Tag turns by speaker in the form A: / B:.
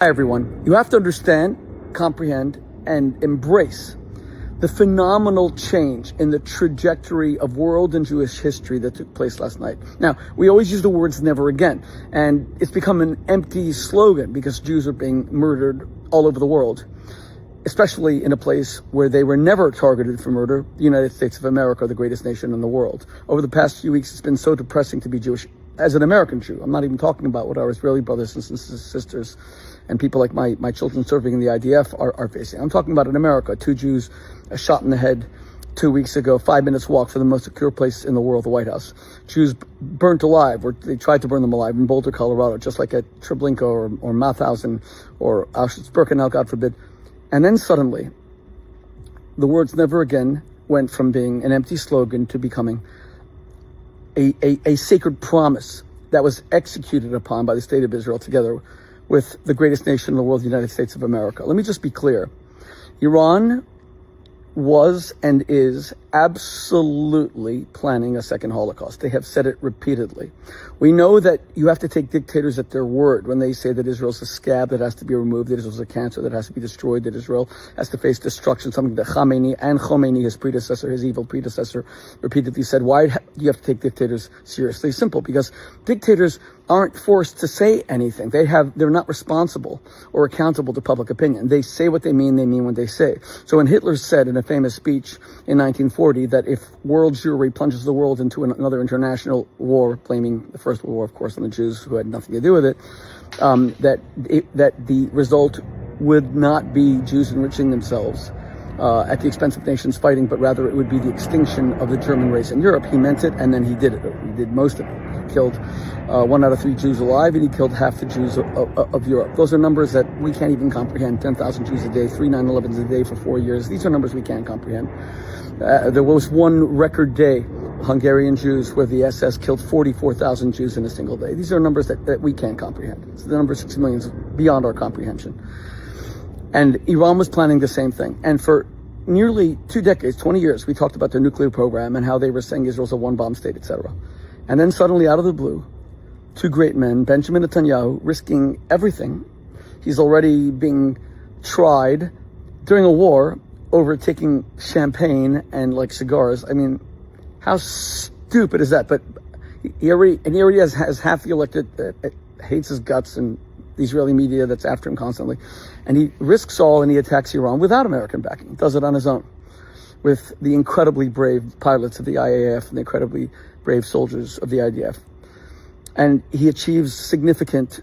A: Hi, everyone. You have to understand, comprehend, and embrace the phenomenal change in the trajectory of world and Jewish history that took place last night. Now, we always use the words never again, and it's become an empty slogan because Jews are being murdered all over the world, especially in a place where they were never targeted for murder, the United States of America, the greatest nation in the world. Over the past few weeks, it's been so depressing to be Jewish as an American Jew. I'm not even talking about what our Israeli brothers and sisters and people like my children serving in the IDF are facing. I'm talking about in America, 2 Jews shot in the head 2 weeks ago, 5 minutes walk from the most secure place in the world, the White House. Jews burnt alive, or they tried to burn them alive in Boulder, Colorado, just like at Treblinka or Mauthausen or Auschwitz-Birkenau, God forbid. And then suddenly, the words never again went from being an empty slogan to becoming a sacred promise that was executed upon by the state of Israel together with the greatest nation in the world, the United States of America. Let me just be clear. Iran was and is absolutely planning a second Holocaust. They have said it repeatedly. We know that you have to take dictators at their word when they say that Israel's a scab that has to be removed, that Israel's a cancer that has to be destroyed, that Israel has to face destruction, something that Khomeini, his predecessor, his evil predecessor, repeatedly said. Why do you have to take dictators seriously? Simple, because dictators aren't forced to say anything. They're not responsible or accountable to public opinion. They say what they mean what they say. So when Hitler said in a famous speech in 1940 that if world Jewry plunges the world into another international war, blaming the First World War, of course, on the Jews who had nothing to do with it, that the result would not be Jews enriching themselves at the expense of nations fighting, but rather it would be the extinction of the German race in Europe. He meant it, and then he did it. He did most of it. He killed 1 out of 3 Jews alive, and he killed half the Jews of Europe. Those are numbers that we can't even comprehend. 10,000 Jews a day, 3 9/11s a day for 4 years. These are numbers we can't comprehend. There was one record day, Hungarian Jews, where the SS killed 44,000 Jews in a single day. These are numbers that we can't comprehend. So the number 6 million is beyond our comprehension. And Iran was planning the same thing. And for nearly 2 decades, 20 years, we talked about their nuclear program and how they were saying Israel's a one-bomb state, etc. And then suddenly, out of the blue, 2 great men, Benjamin Netanyahu, risking everything. He's already being tried during a war over taking champagne and like cigars. I mean, how stupid is that? But he already has half the electorate that hates his guts and the Israeli media that's after him constantly. And he risks all and he attacks Iran without American backing. He does it on his own with the incredibly brave pilots of the IAF and the incredibly brave soldiers of the IDF. And he achieves significant